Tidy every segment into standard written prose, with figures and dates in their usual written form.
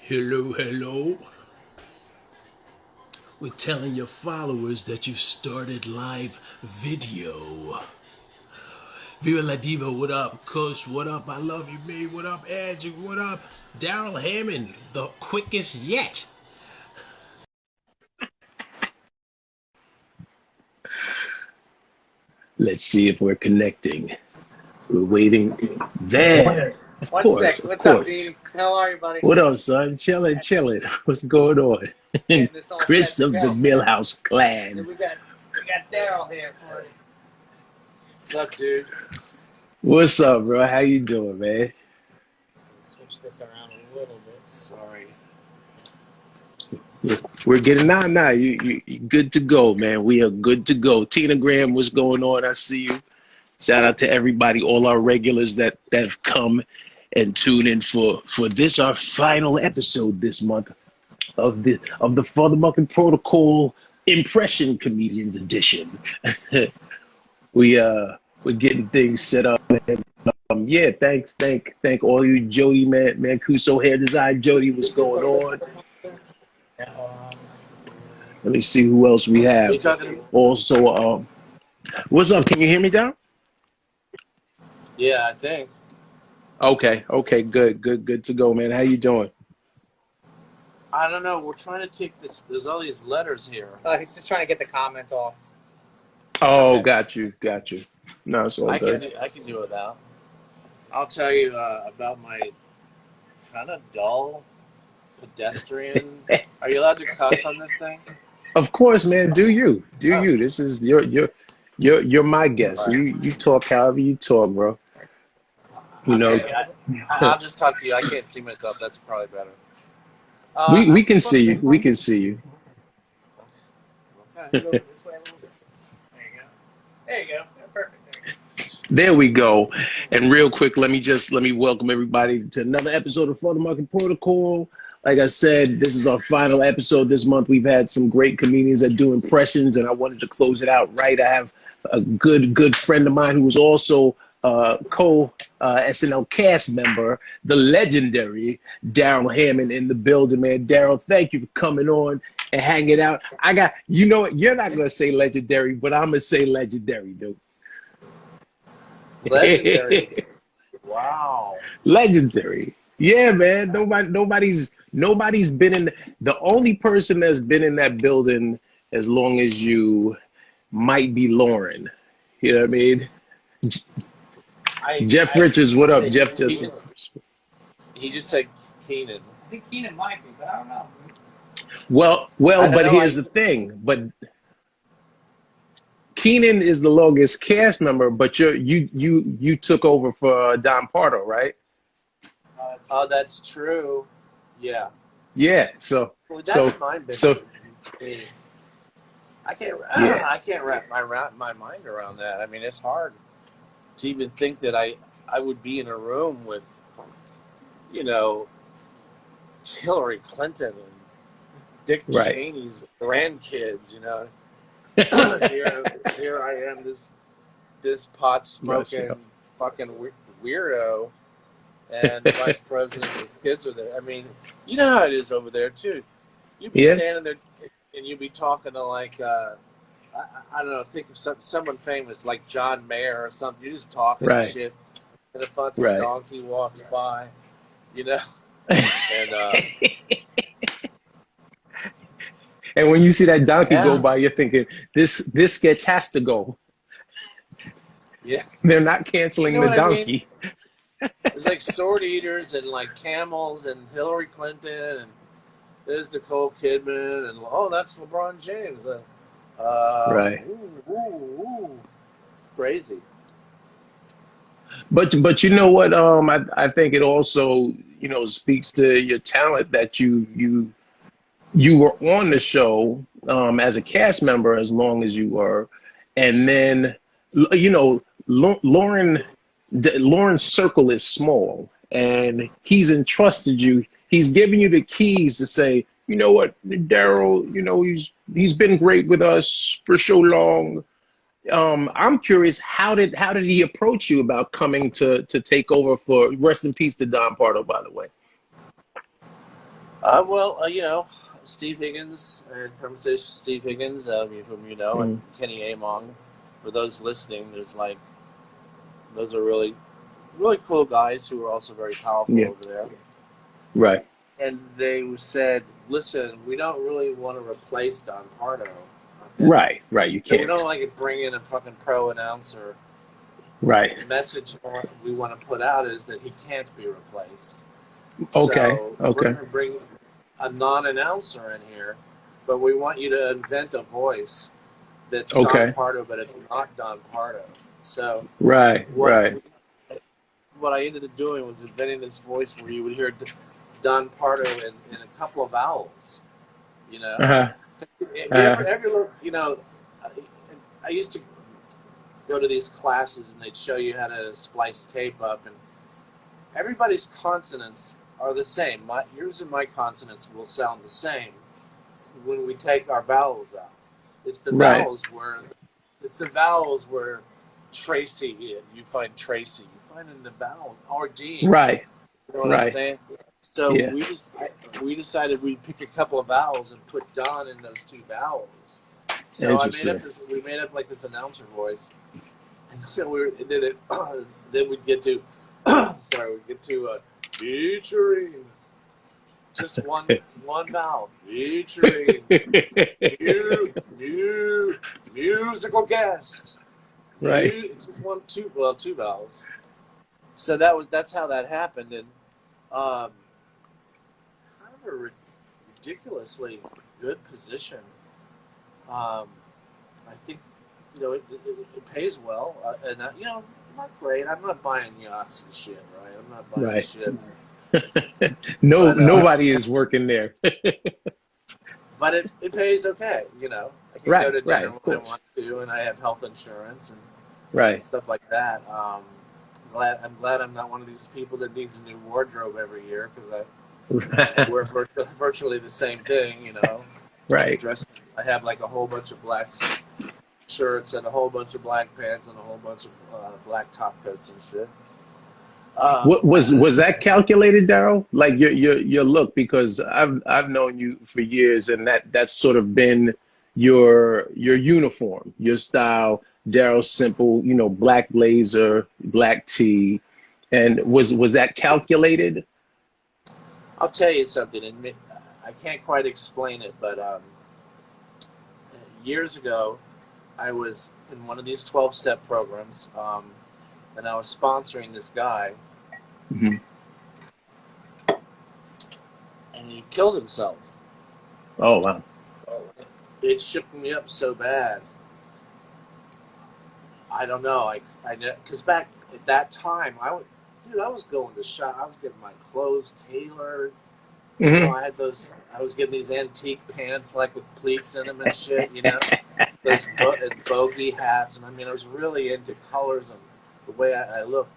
Hello, hello. We're telling your followers that you've started live video. Viva la Diva, what up? Kush, what up? I love you, me. What up, Edge? What up? Darrell Hammond, the quickest yet. Let's see if we're connecting. We're waiting. There. Of course. What's up, Dean? How are you, buddy? What up, son? Chilling. What's going on? Chris of the Millhouse clan. And we got Darrell here for you. What's up, dude? What's up, bro? How you doing, man? Switch this around a little bit. Sorry. We're getting on now. You good to go, man. We are good to go. Tina Graham, what's going on? I see you. Shout out to everybody, all our regulars that have come and tuned in for this, our final episode this month of the Futhamuckin Protocol Impression Comedians Edition. We're getting things set up. Yeah, thank all you Jody Mancuso hair design. Jody, what's going on? Let me see who else we have. Also, what's up? Can you hear me, Darrell? Yeah, I think. Okay, good to go, man. How you doing? I don't know. We're trying to take this. There's all these letters here. He's just trying to get the comments off. Oh, okay. got you. No, it's all good. I can do without. I'll tell you about my kind of dull pedestrian. Are you allowed to cuss on this thing? Of course, man. Do you? This is you're my guest. You talk however you talk, bro. You know. Okay, I'll just talk to you. I can't see myself. That's probably better. We can see you. We can see you. Okay, go this way a little bit. There you go. Yeah, perfect. There we go. And real quick, let me welcome everybody to another episode of Futhamuckin Protocol. Like I said, this is our final episode this month. We've had some great comedians that do impressions, and I wanted to close it out right. I have a good friend of mine who was also SNL cast member, the legendary Darrell Hammond in the building, man. Darrell, thank you for coming on and hanging out. You know what? You're not going to say legendary, but I'm going to say legendary, dude. Legendary. Wow. Legendary. Yeah, man. Nobody's been in. The only person that's been in that building as long as you might be Lauren. You know what I mean? Jeff Richards, what up? Jeff just. He just said Keenan. I think Keenan might be, but I don't know. Well, but here's the thing. But Keenan is the longest cast member, but you took over for Don Pardo, right? Oh, that's true. Yeah. Yeah. So. Well, that's my business. I can't wrap my mind around that. I mean, it's hard to even think that I would be in a room with, Hillary Clinton and Dick Cheney's grandkids. Here I am, this pot smoking fucking weirdo, and the vice president and the kids are there. I mean, you know how it is over there too. You'd be standing there and you'd be talking to I don't know, think of someone famous like John Mayer or something. You're just talking shit, and a fucking donkey walks by, and and when you see that donkey go by, you're thinking this sketch has to go. Yeah, they're not canceling the donkey. I mean? It's like sword eaters and like camels and Hillary Clinton and there's Nicole Kidman and that's LeBron James. Right. Ooh. Crazy. But you know what? I think it also speaks to your talent that you were on the show as a cast member as long as you were, and then Lauren's circle is small, and he's entrusted you. He's giving you the keys to say, you know what, Darrell, he's been great with us for so long. I'm curious, how did he approach you about coming to take over for, rest in peace to Don Pardo, by the way? You know, Steve Higgins and Conversation Steve Higgins, whom you know, and Kenny Among. For those listening, those are really, really cool guys who are also very powerful over there. Right. And they said, listen, we don't really want to replace Don Pardo. Okay? Right, you can't. We don't like to bring in a fucking pro announcer. Right. The message we want to put out is that he can't be replaced. Okay. So we're going to bring a non-announcer in here, but we want you to invent a voice that's Don Pardo, but it's not Don Pardo. So what I ended up doing was inventing this voice where you would hear Don Pardo in a couple of vowels. You know, you know, I used to go to these classes and they'd show you how to splice tape up, and everybody's consonants are the same. Yours and my consonants will sound the same when we take our vowels out. It's the vowels where Tracy, you find Tracy, you find in the vowel or D. Right. You know what I'm saying? So we decided we'd pick a couple of vowels and put Don in those two vowels. So we made up like this announcer voice, and so then we'd get to featuring just one vowel, featuring new musical guest, right? Just two vowels. So that's how that happened, and kind of a ridiculously good position. I think it pays well, and not great. I'm not buying yachts and shit, right? I'm not buying shit. Nobody is working there. But it pays okay, I can go to dinner when I want to, and I have health insurance and stuff like that. I'm glad I'm not one of these people that needs a new wardrobe every year, because I wear virtually the same thing, Right. I have like a whole bunch of black shirts and a whole bunch of black pants and a whole bunch of black top coats and shit. Was that calculated, Darrell? Like your look, because I've known you for years, and that's sort of been your uniform, your style. Darrell Simple, black blazer, black tee, and was that calculated? I'll tell you something, and I can't quite explain it, but years ago, I was in one of these 12-step programs, and I was sponsoring this guy, and he killed himself. Oh, wow. It shook me up so bad. I don't know, because back at that time, I was going to shop. I was getting my clothes tailored. I was getting these antique pants, like with pleats in them and shit, those bogey hats, and I was really into colors and the way I look.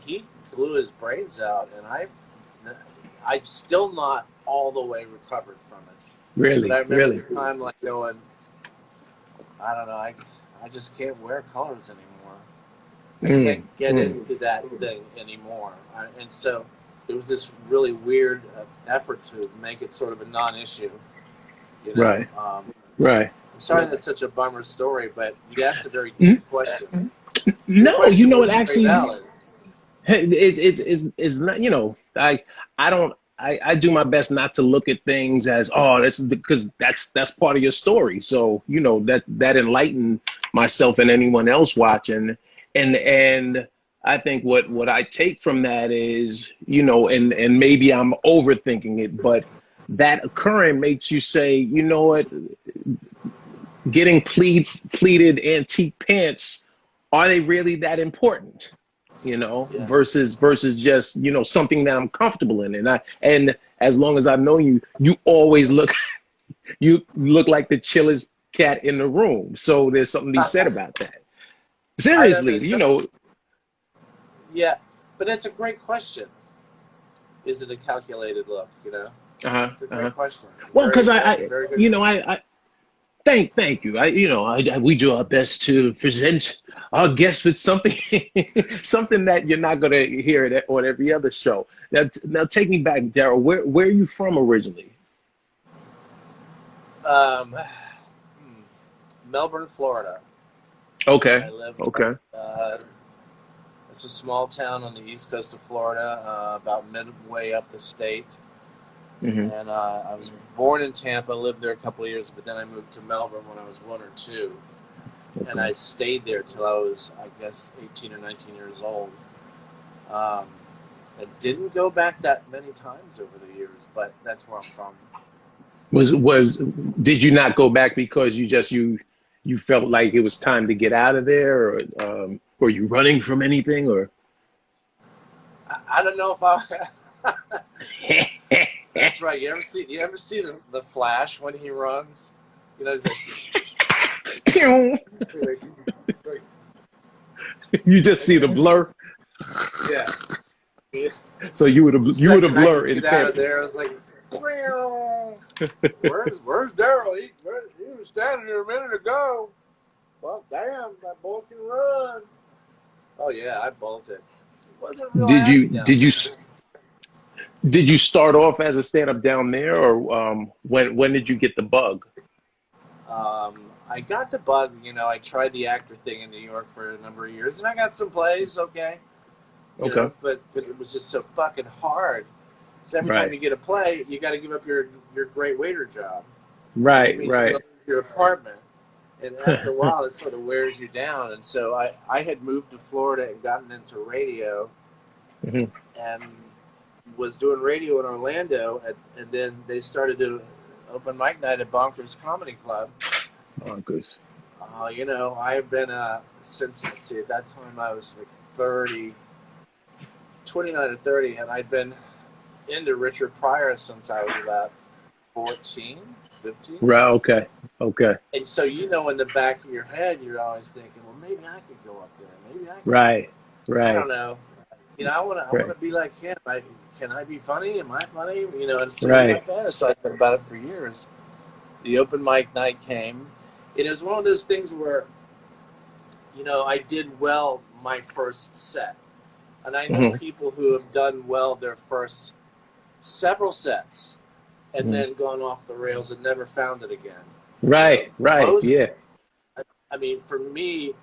He blew his brains out, and I'm still not all the way recovered from it. Really, but I remember the time like going, I don't know, I just can't wear colors anymore. I can't get into that thing anymore, and so it was this really weird effort to make it sort of a non-issue. Right. I'm sorry that's such a bummer story, but you asked a very deep question. No, it actually it's not. I do my best not to look at things as that's because that's part of your story. So that enlightened myself and anyone else watching, and I think what I take from that is, and maybe I'm overthinking it, but that occurring makes you say, you know what, getting pleated antique pants, are they really that important? Versus just, something that I'm comfortable in. And as long as I know you always look like the chillest cat in the room. So there's something to be said about that. Seriously, Yeah, but it's a great question. Is it a calculated look? It's a great question. Well, because Thank you. We do our best to present our guests with something, something that you're not gonna hear on every other show. Now take me back, Darrell. Where are you from originally? Melbourne, Florida. Okay. I lived, Okay. it's a small town on the east coast of Florida, about midway up the state. Mm-hmm. And I was born in Tampa, lived there a couple of years, but then I moved to Melbourne when I was 1 or 2. Okay. And I stayed there till I was, I guess, 18 or 19 years old. I didn't go back that many times over the years, but that's where I'm from. Did you not go back because you felt like it was time to get out of there, or were you running from anything, or? I don't know if I. That's right. You ever see the Flash when he runs? You know, he's like, you just see the blur. Yeah. So you would have blur in get out of Tampa. there. I was like, where's Darrell? He was standing here a minute ago. Well, damn, that boy can run. Oh yeah, I bolted. It wasn't real. Did you start off as a stand-up down there, or when did you get the bug? I got the bug. You know, I tried the actor thing in New York for a number of years, and I got some plays. Okay. You know, but it was just so fucking hard. So every time you get a play, you got to give up your great waiter job. Right. You lose your apartment, and after a while, it sort of wears you down. And so I had moved to Florida and gotten into radio, and was doing radio in Orlando, and then they started doing open mic night at Bonkers Comedy Club. Bonkers. You know, I've been since, let's see, at that time I was like 29 or 30, and I'd been into Richard Pryor since I was about 14, 15. Right. Okay. And so, you know, in the back of your head, you're always thinking, well, maybe I could go up there. Maybe I could. Right. I don't know. You know, I want to be like him. Can I be funny? Am I funny? You know, and so I fantasized about it for years. The open mic night came. And it was one of those things where, you know, I did well my first set. And I know people who have done well their first several sets and then gone off the rails and never found it again. Right. Yeah. I mean, for me,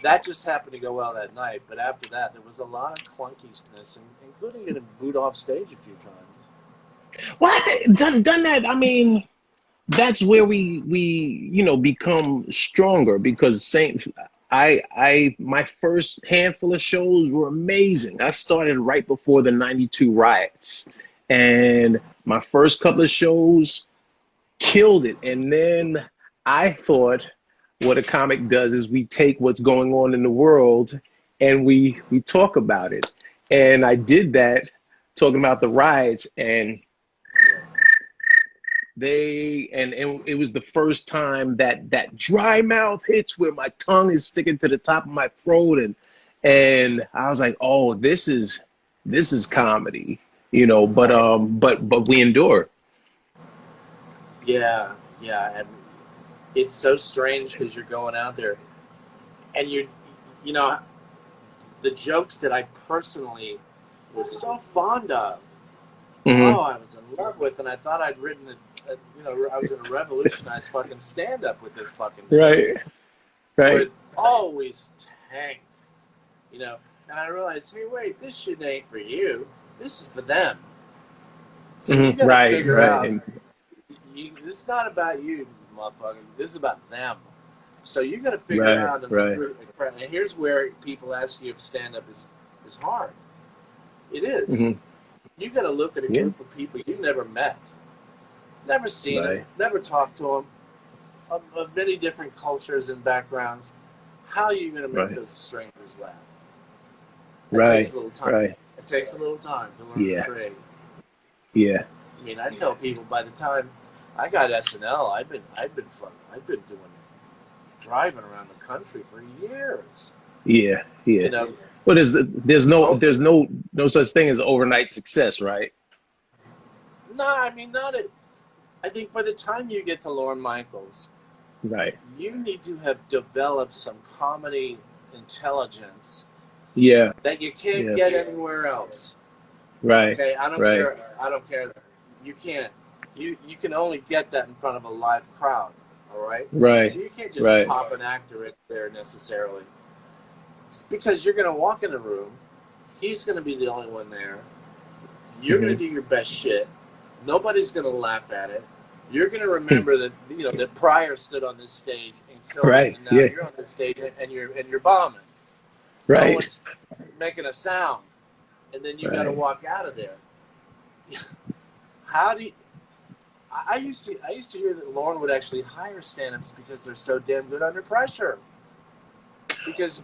that just happened to go well that night. But after that, there was a lot of clunkiness, including getting booed off stage a few times. Well, done that. I mean, that's where we become stronger, because my first handful of shows were amazing. I started right before the '92 riots, and my first couple of shows killed it. And then I thought, what a comic does is we take what's going on in the world and we talk about it. And I did that, talking about the riots, and it was the first time that dry mouth hits, where my tongue is sticking to the top of my throat, and I was like, oh, this is comedy, you know. But we endure. Yeah. And it's so strange because you're going out there, and you know, the jokes that I personally was so fond of. Oh, I was in love with, and I thought I'd written it. You know, I was going to revolutionize fucking stand-up with this fucking show. Right. But it always tanked, you know. And I realized, hey, wait, this shit ain't for you. This is for them. So you got to figure out, this is not about you, motherfucker. This is about them. So you got to figure out. And here's where people ask you if stand-up is hard. It is. You got to look at a group of people you never met. Never seen them, never talked to them, of many different cultures and backgrounds. How are you going to make those strangers laugh? It takes a little time. It takes a little time to learn the trade. Yeah. I mean, I tell people, by the time I got SNL, I've been doing driving around the country for years. Yeah. You know, but there's no such thing as overnight success, right? No, I mean, not it. I think by the time you get to Lorne Michaels, Right. You need to have developed some comedy intelligence Yeah. that you can't Yeah. get anywhere else. Right. Okay, I don't Right. care. I don't care. You can't. You can only get that in front of a live crowd. All right. Right. So you can't just Right. pop an actor in there necessarily. It's because you're going to walk in the room. He's going to be the only one there. You're going to do your best shit. Nobody's going to laugh at it. You're going to remember that that Pryor stood on this stage and killed Right. it, and now Yeah. you're on the stage and you're bombing. Right. No one's making a sound, and then you got to Right. walk out of there. How do you? I used to hear that Lauren would actually hire stand-ups because they're so damn good under pressure. Because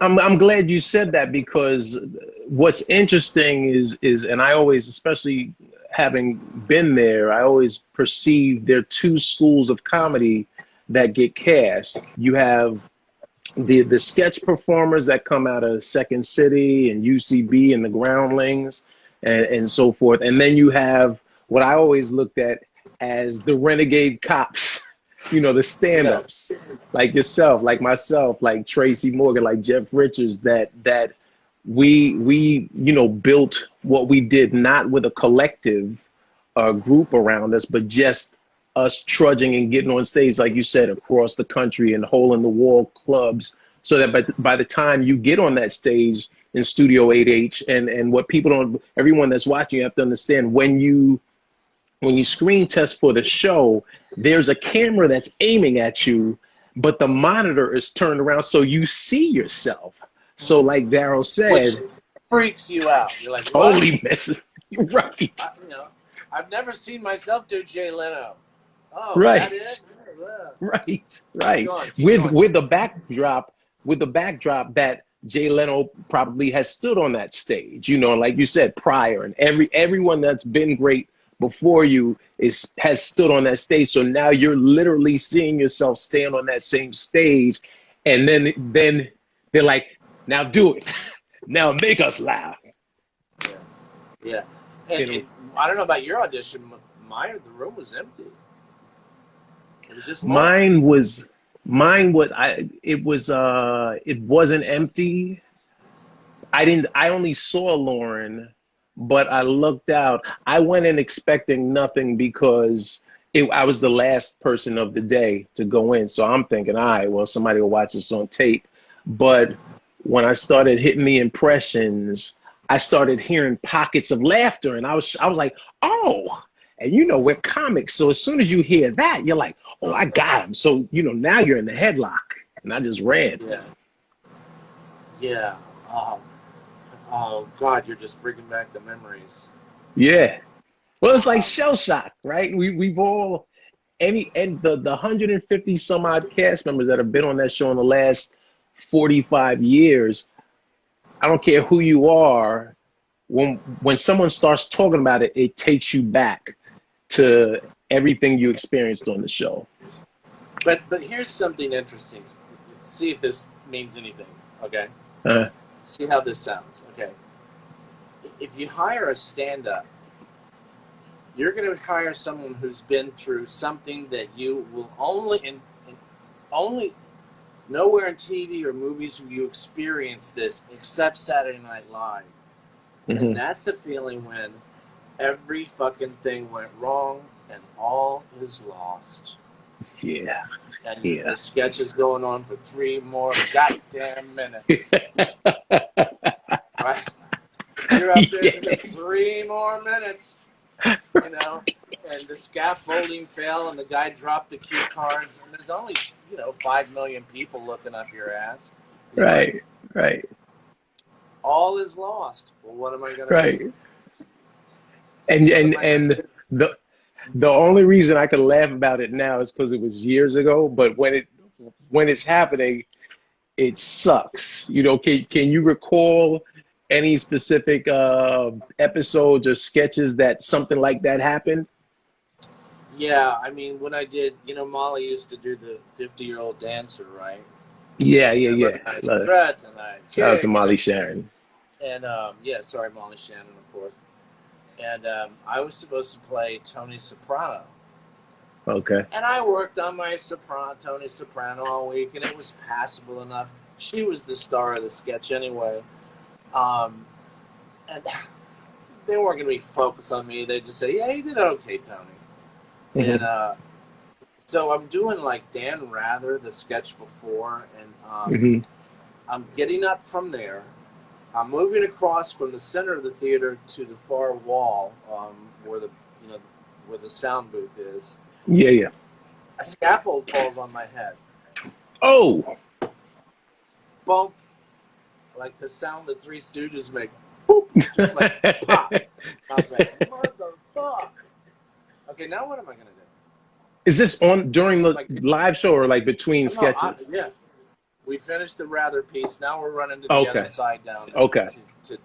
I'm glad you said that, because what's interesting is, and I always, especially having been there, I always perceive there are two schools of comedy that get cast. You have the sketch performers that come out of Second City and UCB and the Groundlings and so forth. And then you have what I always looked at as the renegade cops, the stand-ups, like yourself, like myself, like Tracy Morgan, like Jeff Richards, that we built what we did, not with a collective group around us, but just us trudging and getting on stage, like you said, across the country and hole-in-the-wall clubs, so that by the time you get on that stage in Studio 8H, and what people don't, everyone that's watching, you have to understand, when you screen test for the show, there's a camera that's aiming at you, but the monitor is turned around so you see yourself. So like Darrell said, which freaks you out. You're like, totally messing. Right. I've never seen myself do Jay Leno. Oh, Right. is that it? Right. Keep going. With the backdrop that Jay Leno probably has stood on that stage, like you said, Pryor, and everyone that's been great before you has stood on that stage. So now you're literally seeing yourself stand on that same stage, and then they're like, now do it. Now make us laugh. Yeah. And I don't know about your audition. The room was empty. It was just mine was it wasn't empty. I only saw Lauren, but I looked out. I went in expecting nothing, because I was the last person of the day to go in. So I'm thinking, all right, well, somebody will watch this on tape. But when I started hitting the impressions, I started hearing pockets of laughter, and I was like, oh, and we're comics. So as soon as you hear that, you're like, oh, I got him. So, now you're in the headlock, and I just ran. Yeah. Oh God, you're just bringing back the memories. Yeah. Well, it's like shell shock, right? We've all, the 150 some odd cast members that have been on that show in the last 45 years, I don't care who you are, when someone starts talking about it, it takes you back to everything you experienced on the show. But here's something interesting. See if this means anything, okay? See how this sounds, okay? If you hire a stand-up, you're going to hire someone who's been through something that you will only nowhere in TV or movies will you experience this except Saturday Night Live. Mm-hmm. And that's the feeling when every fucking thing went wrong and all is lost. Yeah. And the sketch is going on for 3 more goddamn minutes. Right? You're up there for just 3 more minutes, and the scaffolding fell and the guy dropped the cue cards, and there's only, 5 million people looking up your ass. Right. All is lost. Well, what am I going to do? Right. And the only reason I can laugh about it now is because it was years ago, but when it's happening, it sucks. Can you recall any specific episodes or sketches that something like that happened? Yeah, I mean, when I did, Molly used to do the 50-year-old dancer, right? Yeah. Shout out to Molly Sharon. And, Molly Shannon, of course. And I was supposed to play Tony Soprano. Okay. And I worked on my Tony Soprano all week, and it was passable enough. She was the star of the sketch anyway. And they weren't going to be focused on me. They'd just say, yeah, you did okay, Tony. Mm-hmm. And so I'm doing like Dan Rather, the sketch before, and Mm-hmm. I'm getting up from there. I'm moving across from the center of the theater to the far wall, where the sound booth is. Yeah, yeah. A scaffold falls on my head. Oh. Bump. Like the sound the Three Stooges make. Boop. Just like pop. I was like, motherfuck. Okay, now what am I going to do? Is this on during the live show or like between sketches? Yeah. We finished the Rather piece. Now we're running to the other side down there. Okay. To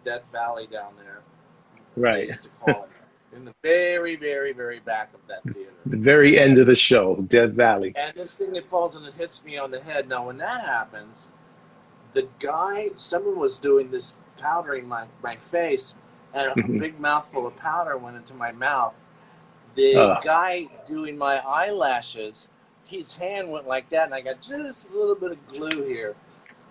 Death Valley down there. Right. They used to call it. In the very, very, very back of that theater. The very end of the show, Death Valley. And this thing that falls and it hits me on the head. Now, when that happens, someone was doing this powdering my face, and a big mouthful of powder went into my mouth. The guy doing my eyelashes, his hand went like that, and I got just a little bit of glue here,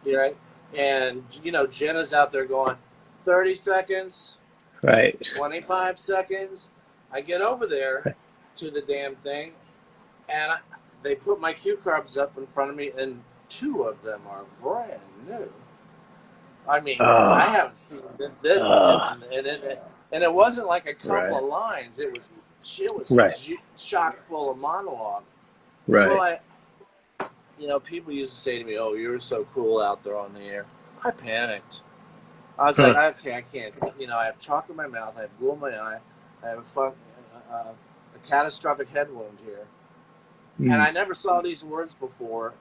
right? And, Jenna's out there going, 30 seconds, right? 25 seconds. I get over there to the damn thing, and they put my cue cards up in front of me, and 2 of them are brand new. I mean, I haven't seen this, and it wasn't like a couple of lines. It was chock full of monologue. Right. Well, people used to say to me, "Oh, you're so cool out there on the air." I panicked. I was like, "Okay, I can't." I have chalk in my mouth. I have glue in my eye. I have a catastrophic head wound here, and I never saw these words before.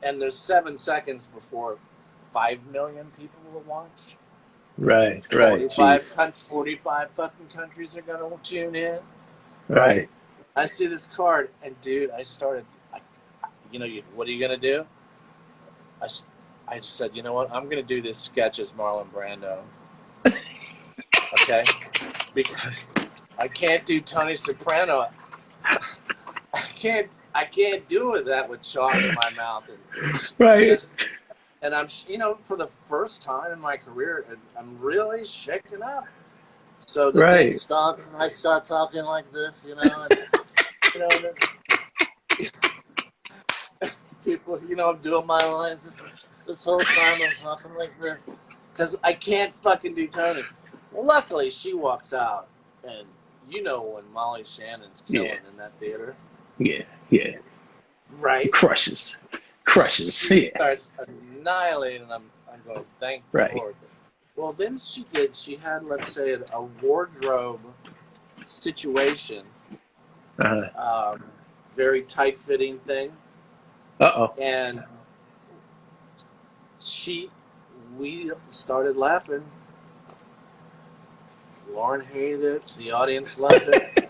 And there's 7 seconds before 5 million people will watch. Right. 45 fucking countries are gonna tune in. Right. I see this card, and dude, I started. What are you gonna do? I just said, you know what? I'm gonna do this sketch as Marlon Brando. Okay, because I can't do Tony Soprano. I can't do that with chalk in my mouth. Right. And I'm, for the first time in my career, I'm really shaken up. So the thing stops, and I start talking like this, and, people, I'm doing my lines. This whole time I'm talking like this because I can't fucking do Tony. Well, luckily she walks out, and when Molly Shannon's killing in that theater. Yeah. Right. Crushes. She Yeah. starts annihilating. I'm going, thank the Lord. Well, then she did. She had, let's say, a wardrobe situation. Very tight-fitting thing. And we started laughing. Lauren hated it. The audience loved it.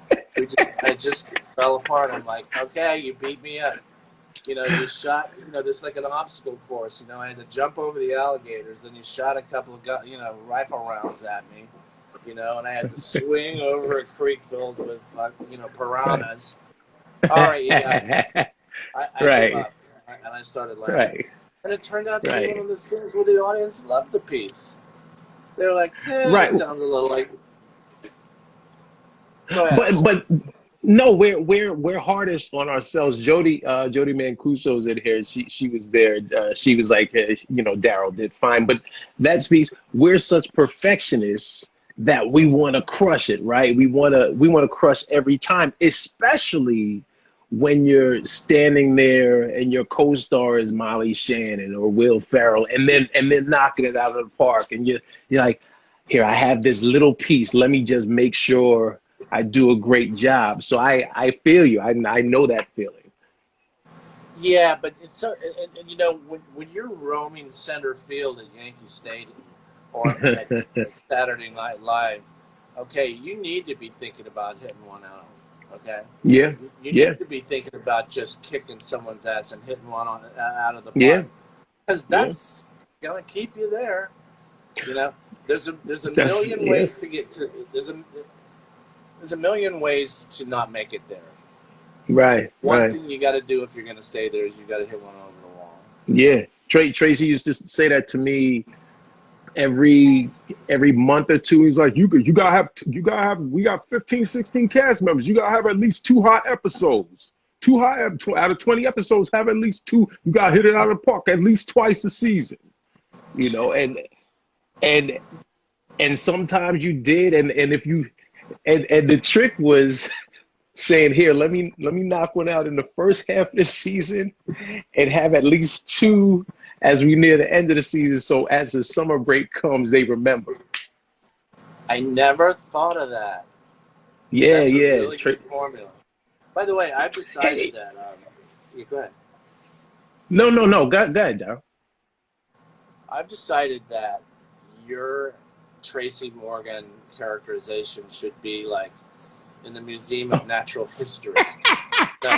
I just fell apart. I'm like, okay, you beat me up. You shot, there's like an obstacle course. I had to jump over the alligators. Then you shot a couple of, rifle rounds at me. And I had to swing over a creek filled with, piranhas. All right, you got it. I gave up, and I started laughing. Right. And it turned out to be one of those things where the audience loved the piece. They were like, it sounds a little like... Go ahead. But no, we're hardest on ourselves. Jody Mancuso's in here. She was there. She was like, Darrell did fine. But that speaks. We're such perfectionists that we want to crush it, right? We want to crush every time, especially when you're standing there and your co-star is Molly Shannon or Will Ferrell, and then knocking it out of the park, and you're like, here, I have this little piece. Let me just make sure I do a great job. So I feel you. I know that feeling. Yeah, but it's so, and when you're roaming center field at Yankee Stadium or at Saturday Night Live, okay, you need to be thinking about hitting one out. Okay. Yeah. You need to be thinking about just kicking someone's ass and hitting one out of the park. Yeah. Because that's gonna keep you there. There's a million ways to get to. There's a million ways to not make it there. Right, One right. thing you got to do if you're going to stay there is you got to hit one over the wall. Yeah. Tracy used to say that to me every month or two. He's like, you gotta have we got 15, 16 cast members. You gotta have at least 2 hot episodes. 2 hot out of 20 episodes, have at least 2. You gotta hit it out of the park at least twice a season. You know, and sometimes you did, and if you and the trick was saying, here, let me knock one out in the first half of the season and have at least 2 as we near the end of the season, so as the summer break comes, they remember. I never thought of that. Yeah, That's a yeah. really good formula. By the way, I've decided that. Yeah, go ahead. No. Go ahead, Darrell. I've decided that your Tracy Morgan characterization should be like in the Museum of Natural History. No.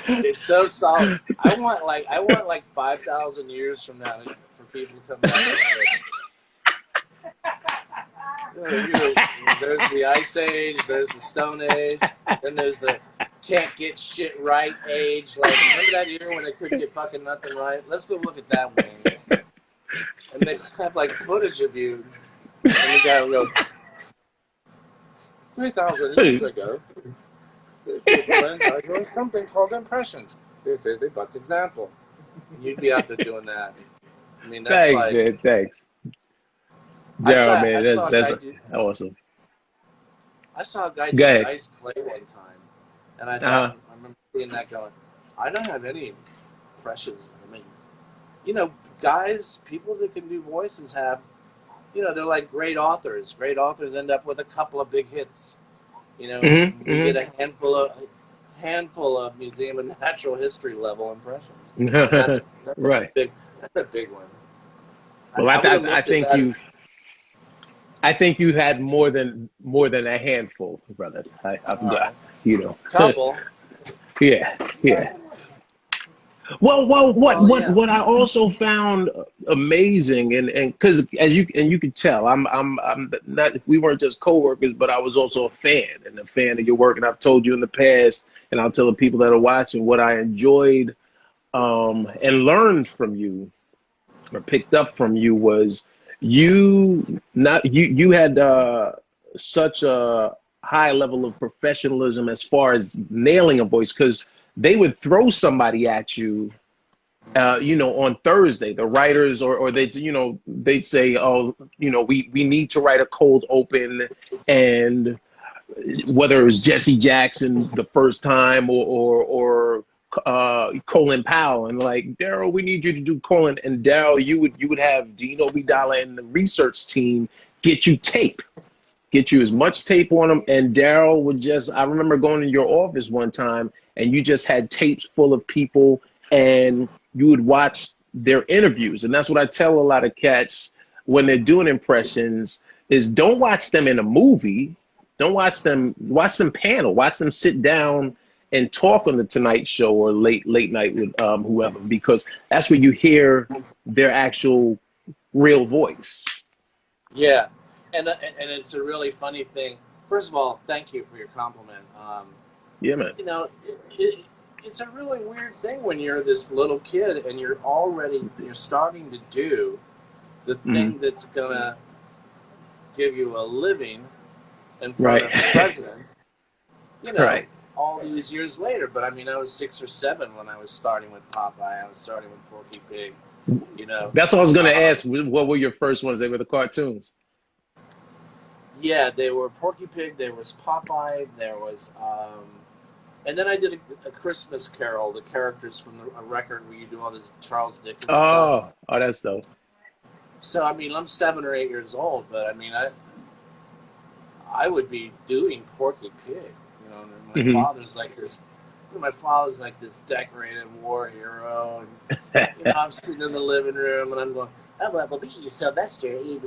It's so solid. I want like 5,000 years from now for people to come back. There's the Ice Age, there's the Stone Age, then there's the can't get shit right age. Like, remember that year when they couldn't get fucking nothing right? Let's go look at that one. And they have like footage of you, and the guy will go, 3,000 years ago, people enjoyed something called impressions. This is a best example. You'd be out there doing that. I mean, that's Thanks, like, man. Thanks. Darrell, man, that's awesome. I saw a guy do ice clay one time, and I thought, I remember seeing that going, I don't have any impressions. I mean, you know, guys, people that can do voices have, you know, they're like great authors. Great authors end up with a couple of big hits. You know, you get a handful of Museum of Natural History level impressions. That's right. That's a big one. Well, I think you had more than a handful, brother. You know, couple. Yeah. Well, what I also found amazing, and because you could tell, I'm not. We weren't just coworkers, but I was also a fan of your work. And I've told you in the past, and I'll tell the people that are watching what I enjoyed and learned from you, or picked up from you, was you had such a high level of professionalism as far as nailing a voice, because they would throw somebody at you, you know, on Thursday, the writers, or they'd say, oh, you know, we need to write a cold open, and whether it was Jesse Jackson the first time or Colin Powell, and like, Darrell, we need you to do Colin, and Darrell, you would have Dino Vidala and the research team get you as much tape on them, and Darrell would I remember going in your office one time, and you just had tapes full of people, and you would watch their interviews. And that's what I tell a lot of cats when they're doing impressions, is don't watch them in a movie. Don't watch them panel. Watch them sit down and talk on the Tonight Show or late night with whoever, because that's where you hear their actual real voice. Yeah. And it's a really funny thing. First of all, thank you for your compliment. Yeah, man. You know, it's a really weird thing when you're this little kid and you're starting to do the thing that's gonna give you a living in front of the president. You know, all these years later. But I mean, I was 6 or 7 when I was starting with Popeye. I was starting with Porky Pig. You know, that's what I was gonna ask. What were your first ones? They were the cartoons. Yeah, they were Porky Pig, there was Popeye, there was, and then I did a Christmas Carol, the characters from a record where you do all this Charles Dickens stuff. Oh, that's dope. So, I mean, I'm 7 or 8 years old, but I mean, I would be doing Porky Pig, you know, and my father's like this decorated war hero, and, you know, I'm sitting in the living room, and I'm going, oh, Sylvester, you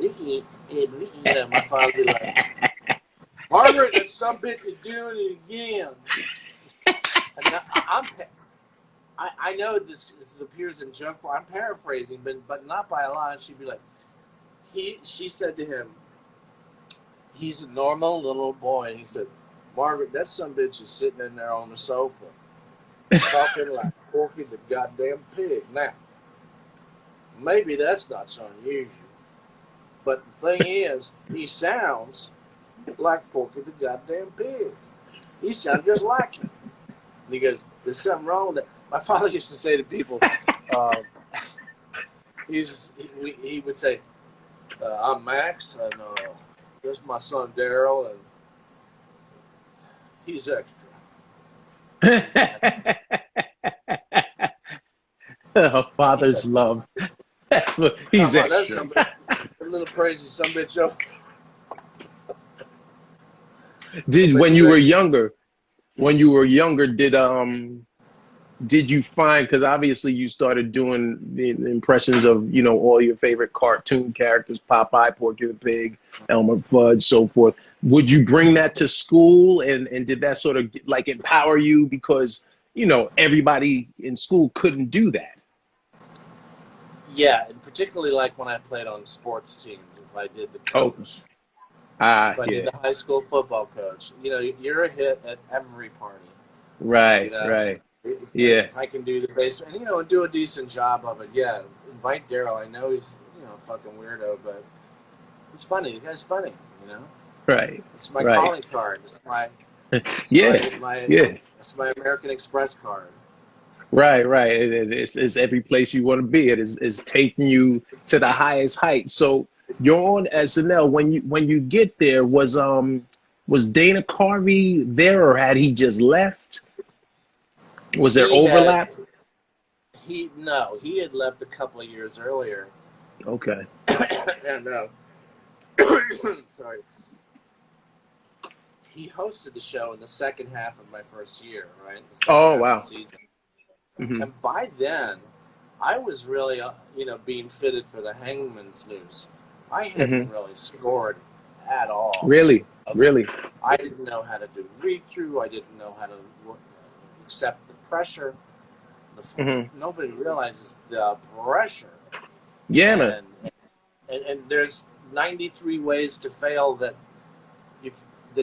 know, my father would be like, Margaret, that some bitch is doing it again. And I know this appears in joke form. I'm paraphrasing, but not by a lot. She'd be like, she said to him, he's a normal little boy. And he said, Margaret, that some bitch is sitting in there on the sofa, talking like Porky the goddamn pig. Now, maybe that's not so unusual, but the thing is, he sounds like Porky the goddamn pig. He sounds just like him. And he goes, there's something wrong with that. My father used to say to people, he would say, I'm Max, and this is my son Darrell, and he's extra. A father's love. That's what he's extra. That's a little crazy, some bitch joke. When you were younger, did you find, because obviously you started doing the impressions of, you know, all your favorite cartoon characters, Popeye, Porky the Pig, Elmer Fudd, so forth. Would you bring that to school, and did that sort of like empower you, because, you know, everybody in school couldn't do that? Yeah, and particularly like when I played on sports teams, if I did the coach. If I did the high school football coach, you know, you're a hit at every party. Right, you know? right. If I can do the bass, and, you know, do a decent job of it, yeah, invite Darrell. I know he's, you know, a fucking weirdo, but he's funny. The guy's funny, you know? Right. It's my calling card. It's my, it's my American Express card. Right. It's every place you want to be. It is taking you to the highest height. So you're on SNL. When you get there, was Dana Carvey there, or had he just left? Was there overlap? He had left a couple of years earlier. Okay. And sorry. He hosted the show in the second half of my first year, right? Oh, wow. Season. Mm-hmm. And by then, I was really, you know, being fitted for the hangman's noose. I hadn't really scored at all. Really? I didn't know how to do read-through. I didn't know how to accept the pressure. Nobody realizes the pressure. Yeah, man. And there's 93 ways to fail that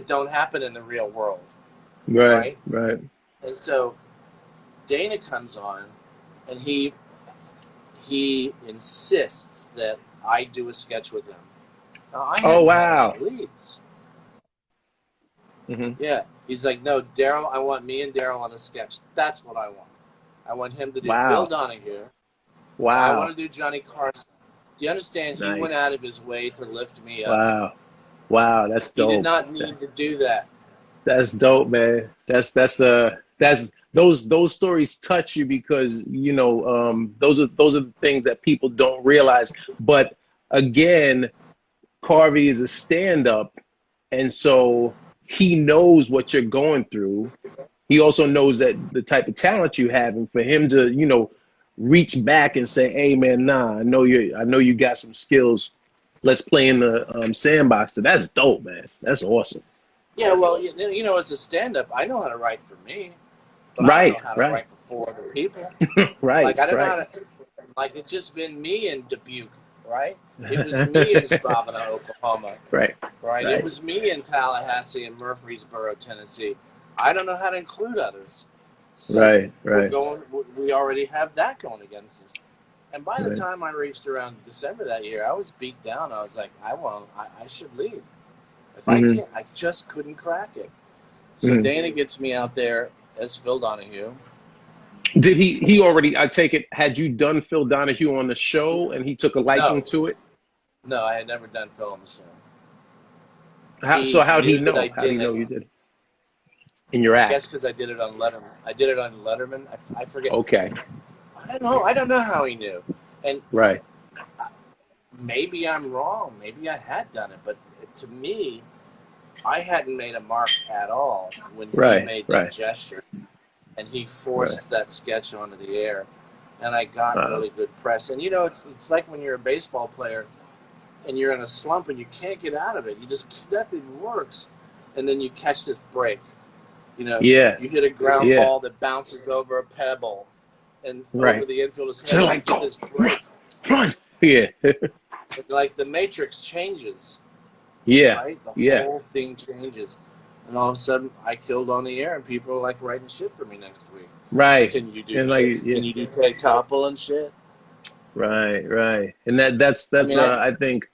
don't happen in the real world. Right. And so Dana comes on, and he insists that I do a sketch with him. Now, I had leads. Yeah, he's like, no, Darrell, I want me and Darrell on a sketch. That's what I want. I want him to do Phil Donahue. I want to do Johnny Carson. Do you understand? He went out of his way to lift me up. Wow, that's dope. He did not need to do that. That's dope, man. That's those stories touch you, because, you know, those are the things that people don't realize. But again, Carvey is a stand-up, and so he knows what you're going through. He also knows that the type of talent you have, and for him to, you know, reach back and say, "Hey, man, I know you got some skills. Let's play in the sandbox." So that's dope, man. That's awesome. Yeah, well, you know, as a stand-up, I know how to write for me, but I don't know how to write for 4 other people. Like, I don't know how to, like, it's just been me in Dubuque, right? It was me in Spravina, Oklahoma. Right. It was me in Tallahassee and Murfreesboro, Tennessee. I don't know how to include others. So we already have that going against us. And by the time I reached around December that year, I was beat down. I was like, I should leave. If I can't, I just couldn't crack it. So Dana gets me out there as Phil Donahue. Did he already, I take it, had you done Phil Donahue on the show and he took a liking to it? No, I had never done Phil on the show. How did he know? How did he know you did? In your act? I guess because I did it on Letterman. I forget. Okay. I don't know how he knew. And maybe I'm wrong. Maybe I had done it. But to me, I hadn't made a mark at all when he made that gesture. And he forced that sketch onto the air. And I got really good press. And, you know, it's like when you're a baseball player and you're in a slump and you can't get out of it. Nothing works. And then you catch this break. You know, you hit a ground ball that bounces over a pebble and over the infielder's head. So like, this break. Run! Like the Matrix changes. Yeah. Right? The whole thing changes. And all of a sudden, I killed on the air, and people are like writing shit for me next week. Right. Can you do? And like, yeah. Can you do Ted Koppel and shit? Right. And that's I mean, I think.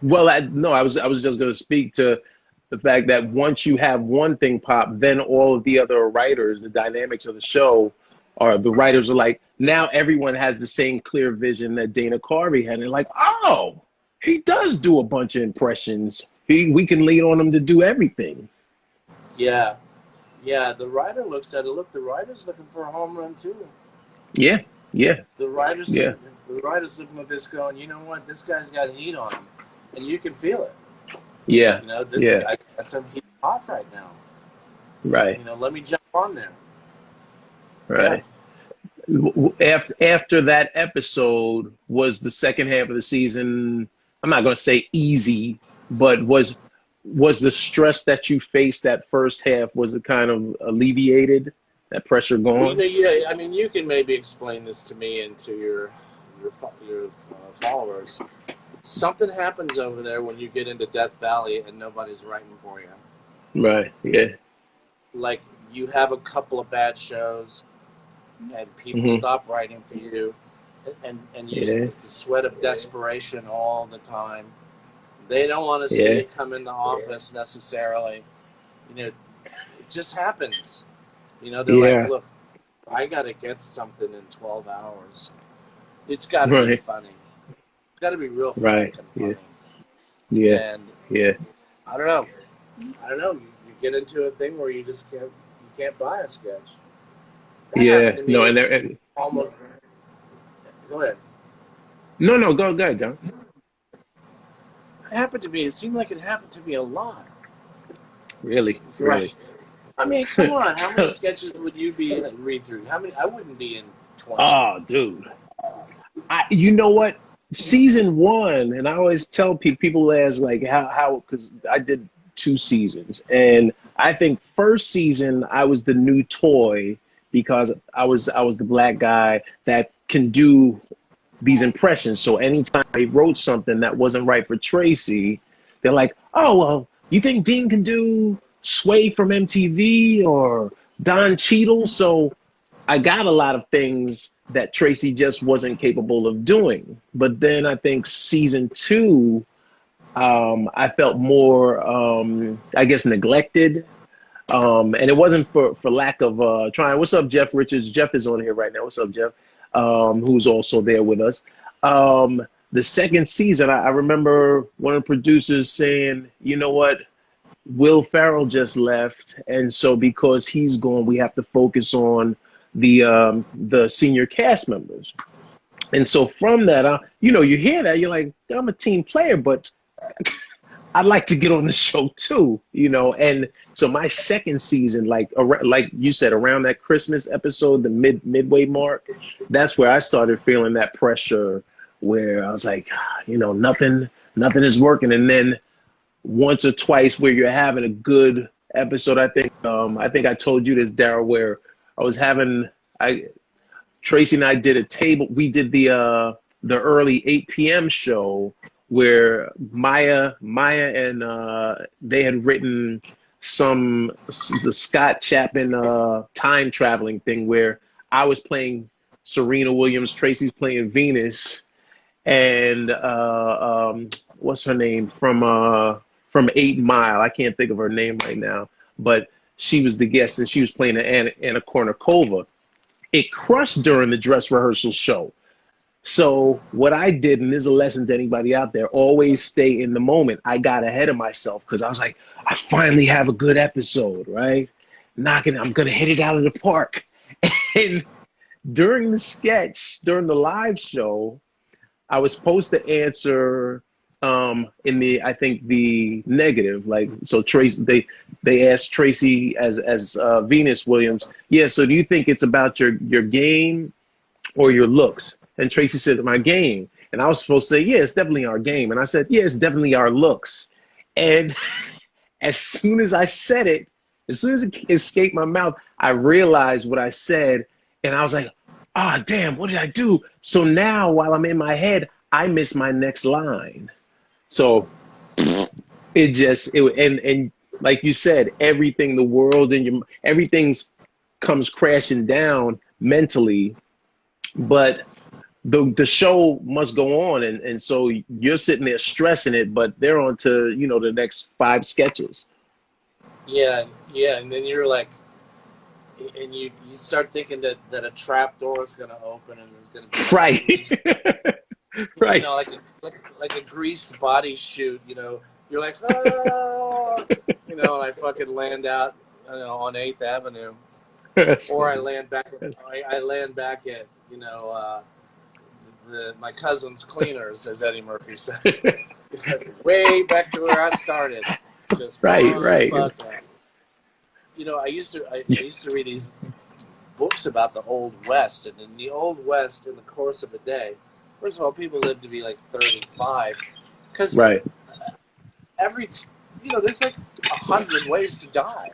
Well, I was just going to speak to the fact that once you have one thing pop, then all of the other writers, the dynamics of the show, the writers are like, now everyone has the same clear vision that Dana Carvey had. And they're like, oh, he does do a bunch of impressions. We can lean on him to do everything. Yeah. The writer looks at it. Look, the writer's looking for a home run too. Yeah. The writer's looking at this going, you know what? This guy's got heat on him, and you can feel it. Yeah. You know, this guy's got some heat off right now. Right. You know, let me jump on there. Right. Yeah. After that episode, was the second half of the season, I'm not going to say easy, but was the stress that you faced that first half, was it kind of alleviated, that pressure gone? Well, yeah, I mean, you can maybe explain this to me and to your followers. Something happens over there when you get into Death Valley and nobody's writing for you. Right, yeah. Like, you have a couple of bad shows, and people stop writing for you, and it's the sweat of desperation all the time. They don't want to see you come in the office necessarily. You know, it just happens. You know, they're like, look, I got to get something in 12 hours. It's got to be funny. It's got to be real funny. Yeah. And I don't know. You get into a thing where you can't buy a sketch. That No, and almost. Go ahead. No, go ahead, John. It seemed like it happened to me a lot. Really? Right. I mean, come on. How many sketches would you be in and read through? How many? I wouldn't be in 20. Oh, dude. You know what? Season 1, and I always tell people ask like how because I did 2 seasons, and I think first season I was the new toy because I was the black guy that can do these impressions. So anytime I wrote something that wasn't right for Tracy, they're like, oh, well, you think Dean can do Sway from MTV or Don Cheadle? So I got a lot of things that Tracy just wasn't capable of doing. But then I think season 2, I felt more, I guess, neglected. And it wasn't for lack of trying. What's up, Jeff Richards? Jeff is on here right now. What's up, Jeff? Who's also there with us. The second season, I remember one of the producers saying, you know what, Will Ferrell just left, and so because he's gone, we have to focus on the senior cast members. And so from that, you hear that, you're like, I'm a team player, but I'd like to get on the show too, And so my second season, like you said, around that Christmas episode, the midway mark, that's where I started feeling that pressure, where I was like, nothing is working. And then once or twice where you're having a good episode, I think I told you this, Darrell, where Tracy and I did a table. We did the early 8 p.m. show where Maya and they had written the Scott Chapman time traveling thing where I was playing Serena Williams, Tracy's playing Venus, and what's her name from 8 Mile? I can't think of her name right now, but she was the guest and she was playing Anna Kournikova. It crushed during the dress rehearsal show. So what I did, and there's a lesson to anybody out there, always stay in the moment. I got ahead of myself because I was like, I finally have a good episode, right? I'm going to hit it out of the park. And during the sketch, during the live show, I was supposed to answer in the negative. Like, so Tracy, they asked Tracy as Venus Williams, so do you think it's about your game or your looks? And Tracy said, my game. And I was supposed to say, it's definitely our game. And I said, it's definitely our looks. And as soon as I said it, as soon as it escaped my mouth, I realized what I said. And I was like, damn, what did I do? So now while I'm in my head, I miss my next line. So and like you said, everything, the world and everything's comes crashing down mentally, but the show must go on, and so you're sitting there stressing it, but they're on to, you know, the next 5 sketches. Yeah, and then you're like, and you start thinking that a trap door is going to open and it's going to be Right. Right. You know, like a greased body shoot. You know, you're like, oh, you know, and I fucking land out, you know, on 8th Avenue, or I land back. I land back at, you know, my cousin's cleaners, as Eddie Murphy says, way back to where I started. Just right. You know, I used to read these books about the Old West, and in the Old West, in the course of a day, first of all, people lived to be like 35, because you know, there's like 100 ways to die.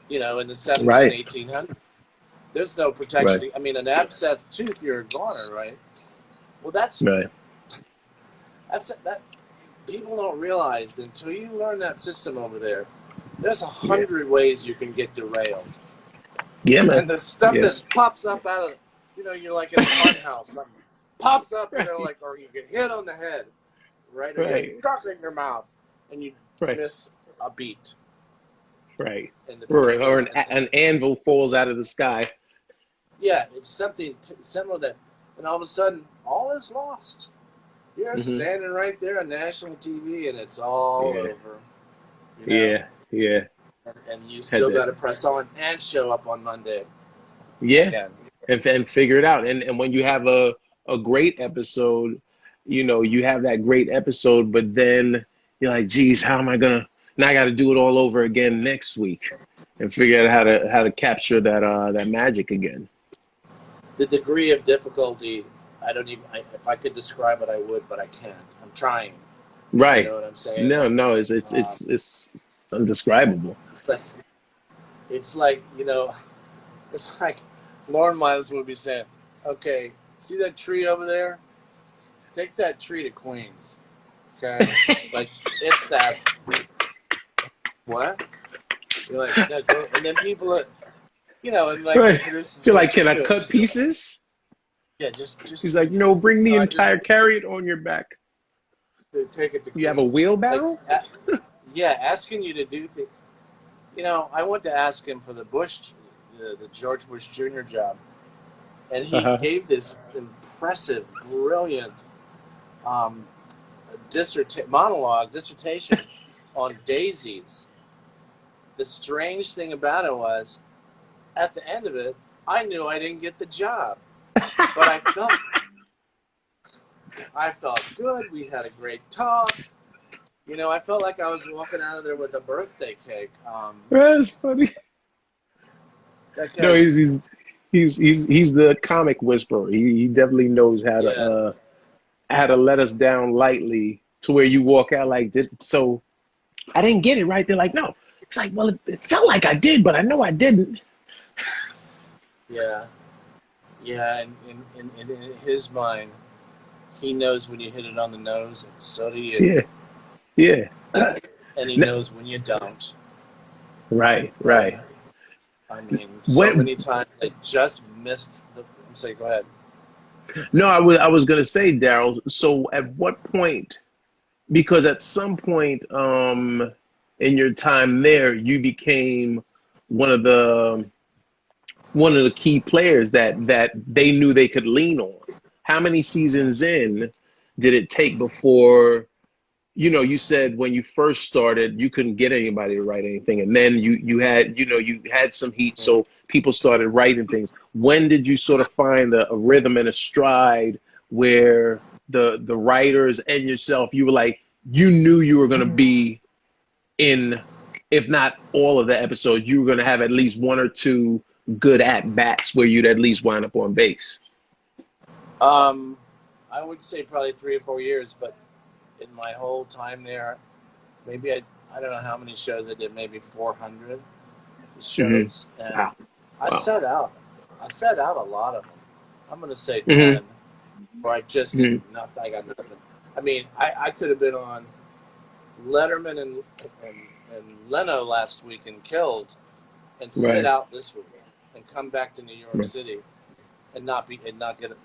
You know, in the 1800s, there's no protection. Right. I mean, an abscess tooth, you're a goner, right? Well, that's that. People don't realize that until you learn that system over there, there's 100 ways you can get derailed. Yeah, man. And the stuff that pops up out of, you know, you're like in a fun house, something pops up, you know, like, or you get hit on the head, right? Or you get cock in your mouth, and you miss a beat. Right. Or an anvil falls out of the sky. Yeah, it's something similar that, and all of a sudden, all is lost. You're standing right there on national TV, and it's all over. You know? Yeah. And you still got to press on and show up on Monday. Yeah, and figure it out. And when you have a great episode, you know, you have that great episode, but then you're like, geez, how am I gonna? Now I got to do it all over again next week, and figure out how to capture that magic again. The degree of difficulty, if I could describe it, I would, but I can't. I'm trying. Right. You know what I'm saying? No, it's undescribable. It's like, you know, it's like Lauren Miles would be saying, okay, see that tree over there? Take that tree to Queens. Okay? Like, it's that. What? You're like, no, and then people are, you know, and like, you're like, can I cut pieces? Yeah, just. He's like, no, bring the entire, carry it on your back. Take it to you have a wheelbarrow? Like, asking you to do things. You know, I went to ask him for the George Bush Jr. job, and he gave this impressive, brilliant dissertation on daisies. The strange thing about it was, at the end of it, I knew I didn't get the job, but I felt good. We had a great talk. You know, I felt like I was walking out of there with a birthday cake. That's funny. No, he's the comic whisperer. He definitely knows how to let us down lightly to where you walk out like this. So I didn't get it right. They're like, no. It's like, well, it felt like I did, but I know I didn't. Yeah, and in his mind, he knows when you hit it on the nose, and so do you. Yeah. And he knows when you don't. Right. I mean, so many times I just missed the. I'm sorry, go ahead. No, I was gonna say, Darrell. So at what point? Because at some point, in your time there, you became one of the key players that they knew they could lean on. How many seasons in did it take before, you know, you said when you first started, you couldn't get anybody to write anything. And then you had some heat. So people started writing things. When did you sort of find a rhythm and a stride where the writers and yourself, you were like, you knew you were going to be in, if not all of the episodes, you were going to have at least one or two good at-bats where you'd at least wind up on base? I would say probably 3 or 4 years, but in my whole time there, maybe I don't know how many shows I did, maybe 400 shows. And I set out a lot of them. I'm going to say 10, where I just did nothing. I got nothing. I mean, I could have been on Letterman and Leno last week and killed, and sit out this week and come back to New York City and not get it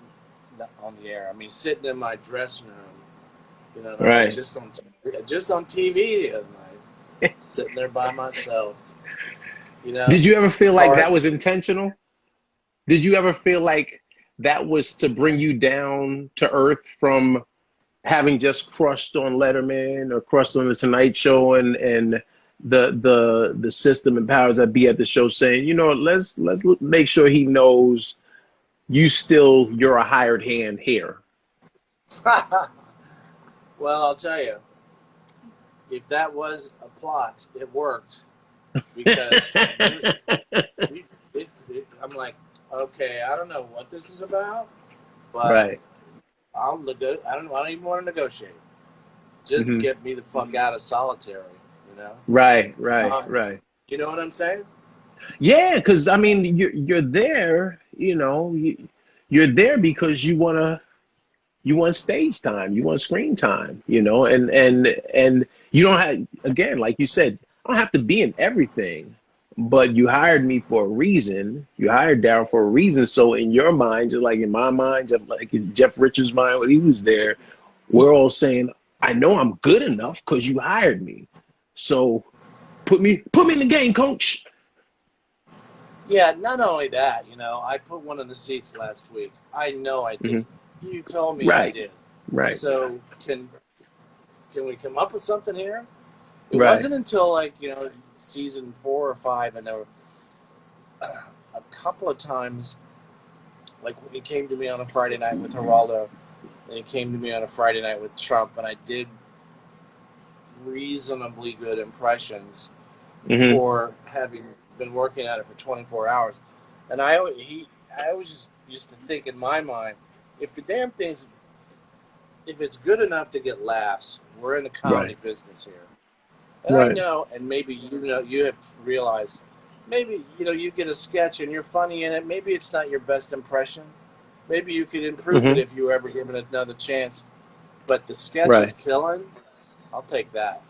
on the air. I mean, sitting in my dressing room, I was just on TV the other night, sitting there by myself. Did you ever feel like that was intentional? Did you ever feel like that was to bring you down to earth from having just crushed on Letterman or crushed on the Tonight Show and the system and powers that be at the show saying, let's make sure he knows you're a hired hand here? Well, I'll tell you, if that was a plot, it worked, because I'm like, okay, I don't know what this is about, but I don't even want to negotiate. Just get me the fuck out of solitary, Right. You know what I'm saying? Yeah, because I mean, you're there. You're there because you want stage time, you want screen time. And you don't have, again, like you said, I don't have to be in everything. But you hired me for a reason. You hired Darrell for a reason. So in your mind, just like in my mind, just like in Jeff Richards' mind when he was there, we're all saying, I know I'm good enough because you hired me. So put me in the game, coach. Yeah, not only that, I put one in the seats last week. I know I did. You told me I did. Right. So can we come up with something here? It wasn't until season 4 or 5, and there were a couple of times, like when he came to me on a Friday night with Geraldo, and he came to me on a Friday night with Trump, and I did reasonably good impressions for having been working at it for 24 hours. And I always just used to think in my mind, if the damn thing's, if it's good enough to get laughs, we're in the comedy business here. And I know, and maybe you have realized, maybe you get a sketch and you're funny in it. Maybe it's not your best impression. Maybe you could improve it if you were ever given another chance. But the sketch is killing. I'll take that.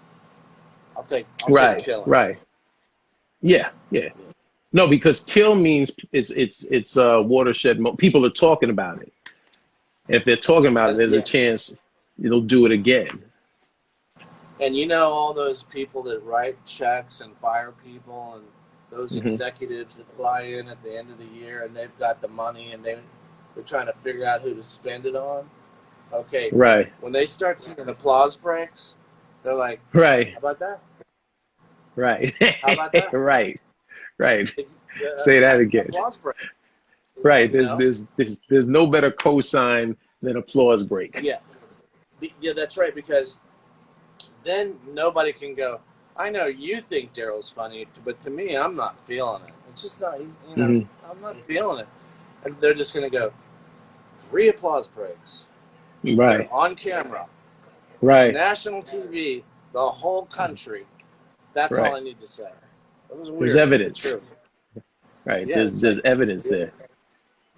I'll take killing. Right. Yeah. No, because kill means it's a watershed. People are talking about it. If they're talking about it, there's a chance they'll do it again. And all those people that write checks and fire people, and those executives that fly in at the end of the year and they've got the money and they're trying to figure out who to spend it on. Okay. Right. When they start seeing applause breaks, they're like, right. How about that? Right. How about that? Right. Say that again. Applause break. Right. There's no better cosign than applause break. Yeah. Yeah, that's right, because then nobody can go, I know you think Darrell's funny, but to me, I'm not feeling it. It's just not, I'm not feeling it. And they're just going to go, 3 applause breaks. Right. They're on camera. Right. National TV, the whole country. That's all I need to say. That was weird. There's evidence. Right. Yeah, there's evidence there.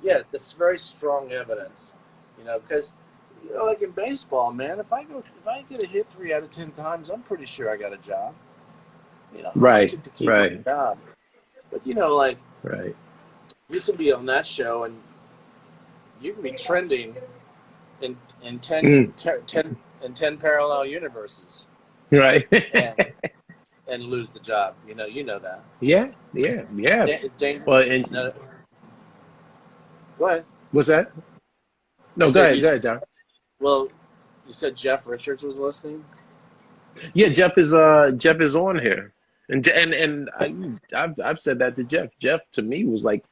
Yeah, that's very strong evidence. Because like in baseball, man, if I get a hit 3 out of 10 times, I'm pretty sure I got a job. Right. To keep my job. But right. You can be on that show and you can be trending in 10 parallel universes. Right. and lose the job. You know that. Yeah. Well, go ahead. What's that? No, go ahead, John. Well, you said Jeff Richards was listening? Yeah, Jeff is on here. And I've said that to Jeff. Jeff to me was like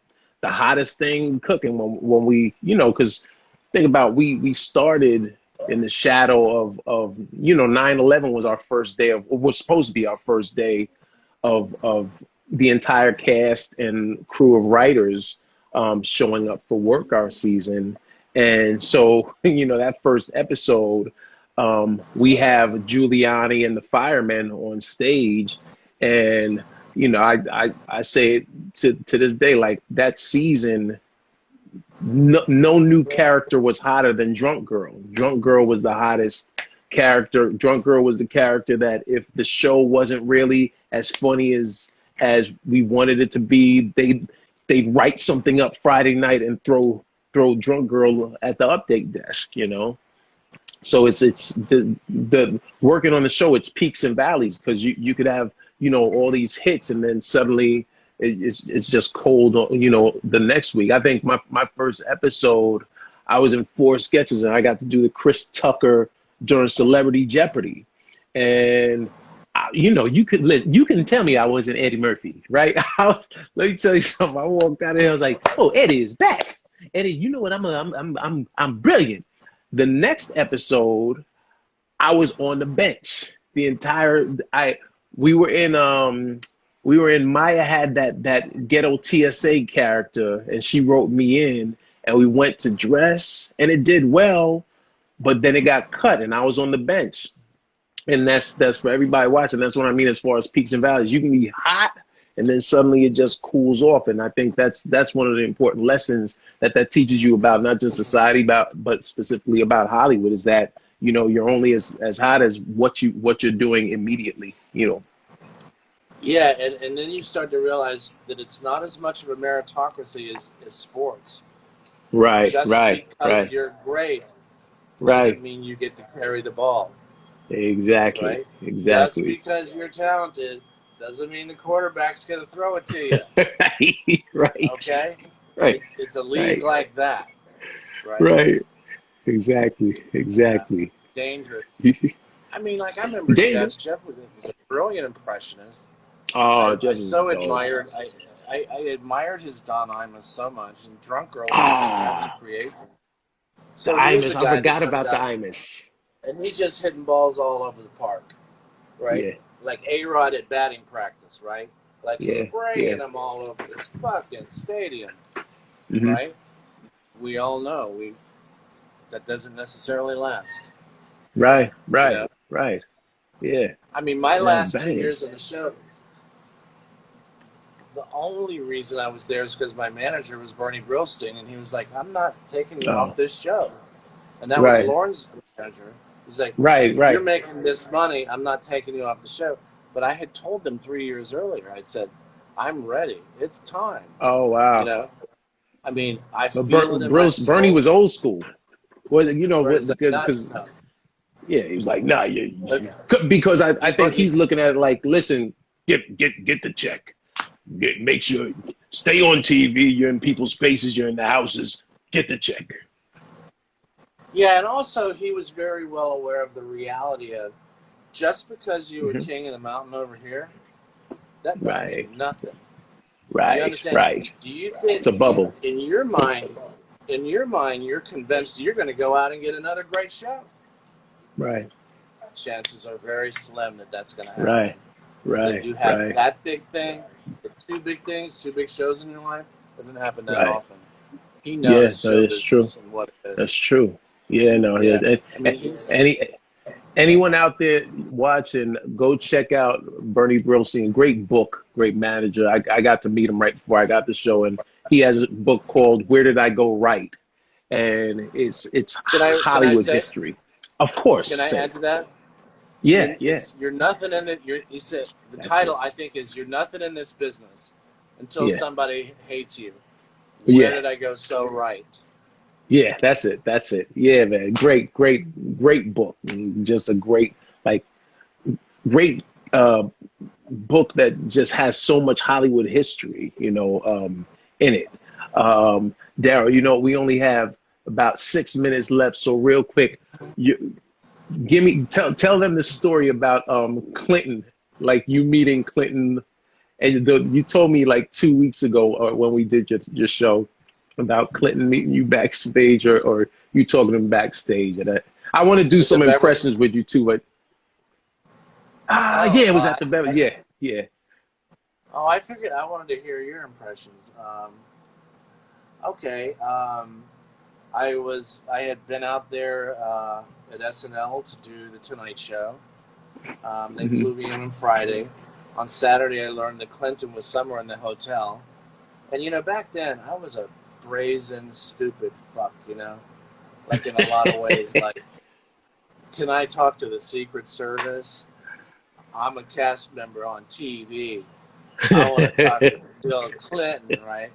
the hottest thing cooking when we, because think about we started in the shadow of 9/11 was our first day was supposed to be our first day of the entire cast and crew of writers showing up for work our season. And so, that first episode, we have Giuliani and the firemen on stage. And, I say to this day, like that season, no new character was hotter than Drunk Girl. Drunk Girl was the hottest character. Drunk Girl was the character that if the show wasn't really as funny as we wanted it to be, they'd write something up Friday night and throw Drunk Girl at the update desk, you know. So it's the working on the show, it's peaks and valleys, because you could have, you know, all these hits and then suddenly it's just cold, you know, the next week. I think my first episode, I was in 4 sketches and I got to do the Chris Tucker during Celebrity Jeopardy. And, you know, you can tell me I wasn't Eddie Murphy, right? Let me tell you something. I walked out of here, I was like, oh, Eddie is back. Eddie, you know what? I'm brilliant. The next episode, I was on the bench. We were in Maya had that ghetto TSA character, and she wrote me in, and we went to dress, and it did well, but then it got cut, and I was on the bench. And that's for everybody watching. That's what I mean as far as peaks and valleys. You can be hot, and then suddenly it just cools off. And I think that's one of the important lessons that teaches you about not just society, but specifically about Hollywood, is that, you know, you're only as hot as what you're doing immediately, you know. Yeah, and then you start to realize that it's not as much of a meritocracy as sports. Right, just because you're great doesn't mean you get to carry the ball. Exactly, right? exactly. Just because you're talented doesn't mean the quarterback's going to throw it to you. Right. Okay? Right. It's a league like that. Right. Right. Exactly. Yeah. Dangerous. I mean, like, I remember Jeff. Jeff was a brilliant impressionist. Oh, I so admired. I admired his Don Imus so much, and Drunk Girl was a fantastic creation. So the Imus, I forgot about the Imus. And he's just hitting balls all over the park, right? Yeah. Like A-Rod at batting practice, right? Like spraying them all over this fucking stadium, right? We all know that doesn't necessarily last. Right. You know? Right. Yeah. I mean, my last 2 years on the show, the only reason I was there is because my manager was Bernie Brillstein, and he was like, I'm not taking you off this show. And that was Lauren's manager. He's like, you're making this money, I'm not taking you off the show. But I had told them 3 years earlier, I said, I'm ready. It's time. Oh, wow. You know? I mean, I feel it in my soul. Bernie was old school. Well, you know, because yeah, he was like, nah, because I think he's looking at it like, listen, get the check. Make sure, stay on TV, you're in people's faces, you're in the houses, get the check. Yeah, and also he was very well aware of the reality of just because you were king of the mountain over here, that doesn't mean nothing. Right, you understand? right. Do you think it's a bubble. In your mind, you're convinced you're going to go out and get another great show? Right. Chances are very slim that that's going to happen. Right. That you have that big thing, the 2 big things, 2 big shows in your life, doesn't happen that often. He knows show business and what it is. That's true. Yeah, no. Yeah. I mean, anyone out there watching, go check out Bernie Brillstein. Great book, great manager. I got to meet him right before I got the show, and he has a book called "Where Did I Go Right?" And it's Hollywood history. Of course. Can I add to that? Yeah. You're nothing in it. You said the title, I think, is "You're Nothing in This Business Until Somebody Hates You." Where did I go so right? Yeah, that's it. Yeah, man. Great book. Just a great book that just has so much Hollywood history, you know, in it. Darrell, you know, we only have about 6 minutes left, so real quick, tell them the story about Clinton, like you meeting Clinton, and you told me like 2 weeks ago when we did your show about Clinton meeting you backstage or you talking to him backstage. And I want to do some impressions with you too, but it was at the Beverly. Yeah. Oh, I figured I wanted to hear your impressions. Okay. I had been out there at SNL to do the Tonight Show. They flew me in on Friday. On Saturday, I learned that Clinton was somewhere in the hotel. And, you know, back then, I was a brazen, stupid fuck, you know? Like, in a lot of ways, like, can I talk to the Secret Service? I'm a cast member on TV. I want to talk to Bill Clinton, right?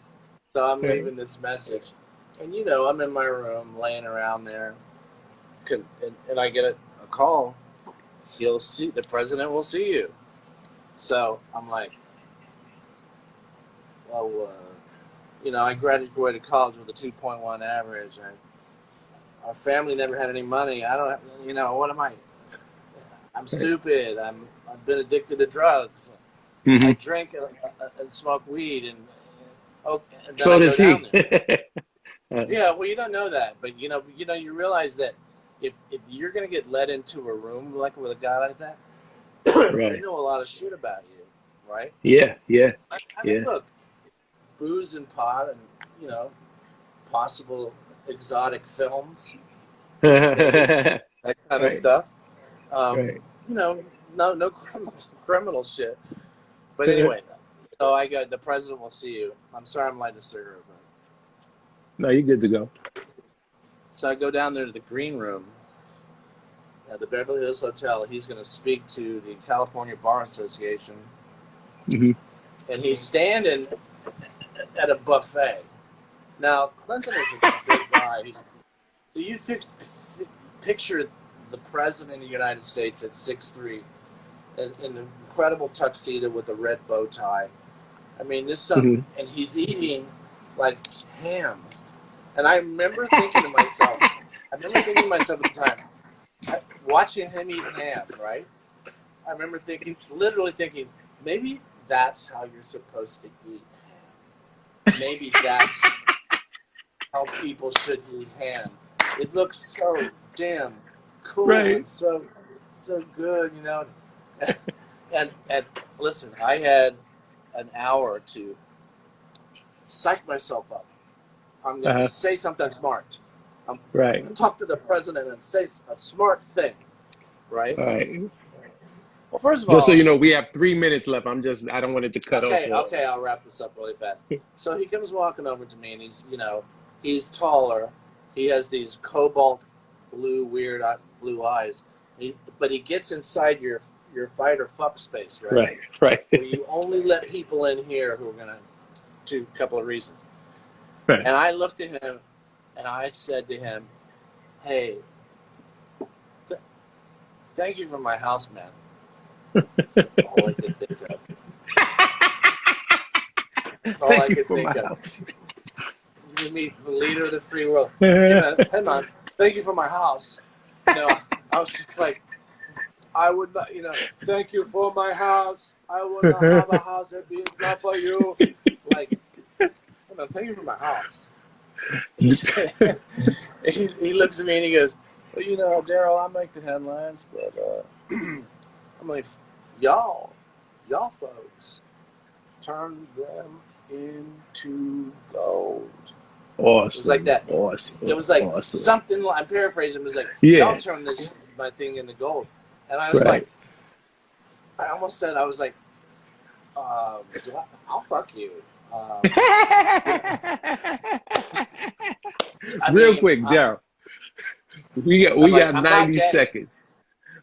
So I'm leaving this message. And, you know, I'm in my room laying around there. And I get a call. The president will see you. So I'm like, well, you know, I graduated college with a 2.1 average. And our family never had any money. I don't, you know, what am I? I'm stupid. I've been addicted to drugs. I drink and smoke weed, and then so does he. Yeah, well, you don't know that, but you you realize that if you're gonna get led into a room like with a guy like that, they know a lot of shit about you, right? Yeah. I mean, look, booze and pot, and you know, possible exotic films, that kind of stuff. You know, no criminal shit. But anyway, so I go, the president will see you. I'm sorry I'm lighting a cigarette. No, you're good to go. So I go down there to the green room at the Beverly Hills Hotel. He's going to speak to the California Bar Association. And he's standing at a buffet. Now, Clinton is a big guy. So you picture the president of the United States at 6'3", in an incredible tuxedo with a red bow tie. I mean, this son, and he's eating like ham. And I remember thinking to myself, at the time, watching him eat ham, right? I remember literally thinking, maybe that's how you're supposed to eat ham. Maybe that's how people should eat ham. It looks so damn cool and so good, you know. And listen, I had an hour to psych myself up. I'm going to say something smart. I'm going to talk to the president and say a smart thing, right? Well, first of all, just so you know, we have 3 minutes left. I don't want it to cut off. Okay, I'll wrap this up really fast. So he comes walking over to me, and he's taller. He has these cobalt blue, weird blue eyes. But he gets inside your fight or fuck space, right? Right. Where you only let people in here who are going to do a couple of reasons. And I looked at him, and I said to him, hey, thank you for my house, man. That's all I could think of. That's all I could think of. You meet the leader of the free world. Hey, man, thank you for my house. You know, I was just like, I would not, you know, thank you for my house. I would not have a house that be not for you. Like, thank you for my house. He looks at me and he goes, well, you know, Darrell, I make the headlines, but I'm like, y'all folks, turn them into gold. Awesome. It was like that. Awesome. It was like something, I'm paraphrasing, it was like, y'all turn my thing into gold. And I was like, I almost said, I was like, I'll fuck you. Real quick, Darrell. We got 90 seconds.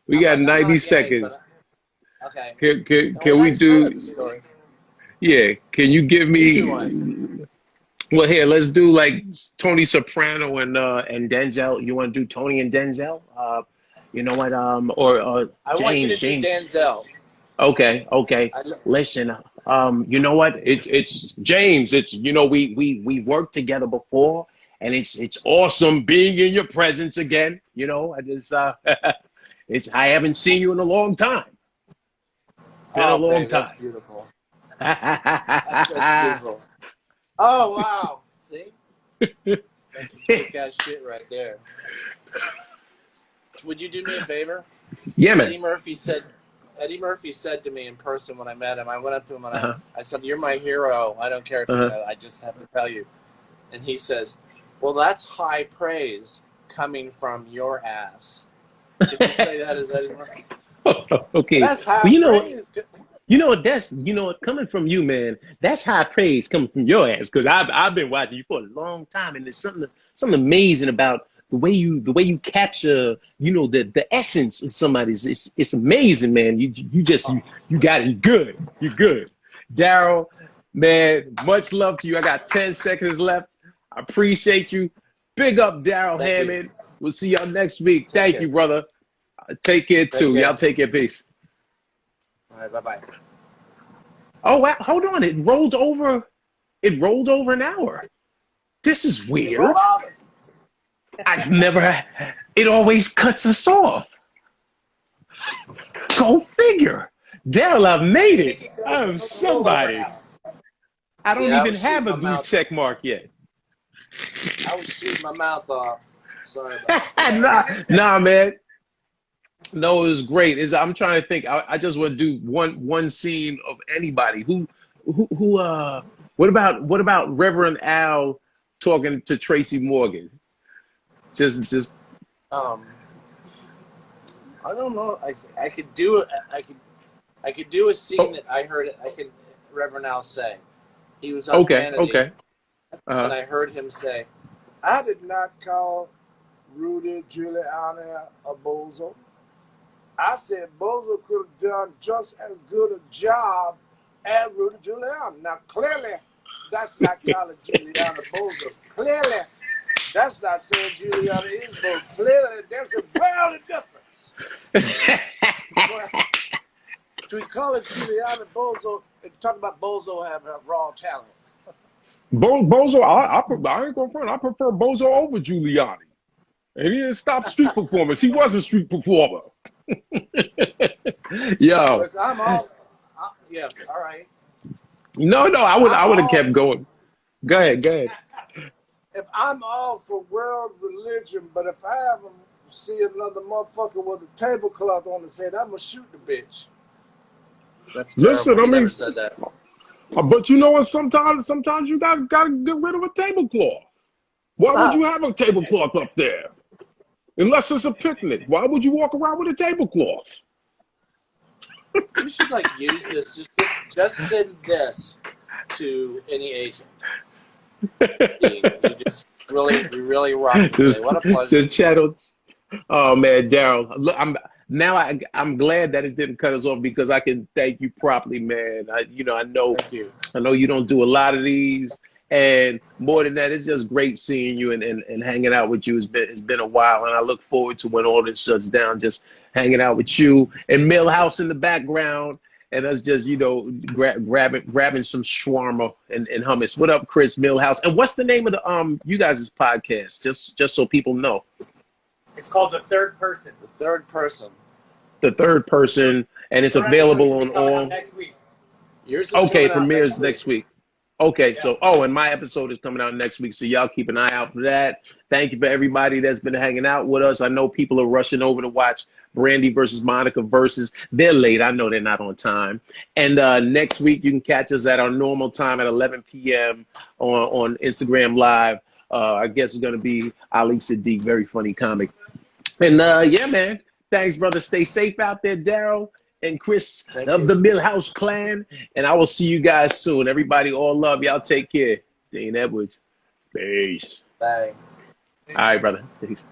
We got 90 seconds. Okay. Can we do? Yeah. Can you give me? Well, here, let's do like Tony Soprano and Denzel. You want to do Tony and Denzel? You know what? Or I want you to do Denzel. Okay. Listen, you know what? It's James. It's, you know, we've worked together before, and it's awesome being in your presence again. You know, I haven't seen you in a long time. Been a long time. That's beautiful. That's beautiful. Oh wow! See, that's big ass shit right there. Would you do me a favor? Yeah, man. Eddie Murphy said to me in person when I met him. I went up to him and I said, "You're my hero. I don't care if you know. I just have to tell you." And he says, "Well, that's high praise coming from your ass." Did you say that as Eddie Murphy? Okay. That's high praise. Coming from you, man, that's high praise coming from your ass, because I've been watching you for a long time, and there's something amazing about way you capture, you know, the essence of somebody's, it's amazing, man. You got it. You're good. Darrell, man, much love to you. I got 10 seconds left. I appreciate you. Big up Darrell Hammond. We'll see y'all next week. Thank you, brother. Take care too. Y'all take care. Peace. All right, bye-bye. Oh, wow. Hold on. It rolled over an hour. This is weird. I've never, it always cuts us off. Go figure. Darrell, I've made it. I'm somebody. I don't even have a blue check mark yet. I was shooting my mouth off. Sorry about that. Nah, man. No, it was great. I'm trying to think. I just want to do one scene of anybody. Who what about Reverend Al talking to Tracy Morgan? Just I don't know. I could do it. I could do a scene that I heard it. I could Reverend Al say. He was on Kennedy, and I heard him say, "I did not call Rudy Giuliani a bozo. I said Bozo could have done just as good a job as Rudy Giuliani. Now, clearly, that's not calling Giuliani Bozo. Clearly, that's not saying Giuliani is Bozo. Clearly, there's a world of difference. So we call it Giuliani Bozo and talk about Bozo having raw talent. Bozo, I ain't gonna front. I prefer Bozo over Giuliani. And he didn't stop street performers. He was a street performer. Yo. Look, I'm all, yeah, all right. No, I would have kept going. Go ahead. If I'm all for world religion, but if I ever see another motherfucker with a tablecloth on his head, I'm gonna shoot the bitch. That's terrible. Listen, He I never mean, said that. but you know what? Sometimes you gotta get rid of a tablecloth. Why would you have a tablecloth up there? Unless it's a picnic. Why would you walk around with a tablecloth? You should use this. Just send this to any agent. You just really rock it today. What a pleasure. Just chatted. Oh man, Darrell. Look, I'm glad that it didn't cut us off because I can thank you properly, man. I know you don't do a lot of these. And more than that, it's just great seeing you and hanging out with you. It's been a while, and I look forward to when all this shuts down, just hanging out with you and Millhouse in the background, and us just grabbing some shawarma and hummus. What up, Chris Millhouse? And what's the name of the you guys' podcast? Just so people know. It's called The Third Person. The Third Person. The Third Person, and it's available on all. Next week. Yours is Okay, premieres next week. Okay, yeah. So, and my episode is coming out next week, so y'all keep an eye out for that. Thank you for everybody that's been hanging out with us. I know people are rushing over to watch Brandy versus Monica versus. They're late. I know they're not on time. And next week, you can catch us at our normal time at 11 p.m. on Instagram Live. I guess it's going to be Ali Sadiq, very funny comic. And yeah, man, thanks, brother. Stay safe out there, Darrell and Chris of the Millhouse clan. And I will see you guys soon. Everybody, all love. Y'all take care. Dane Edwards. Peace. Bye. All right, brother. Peace.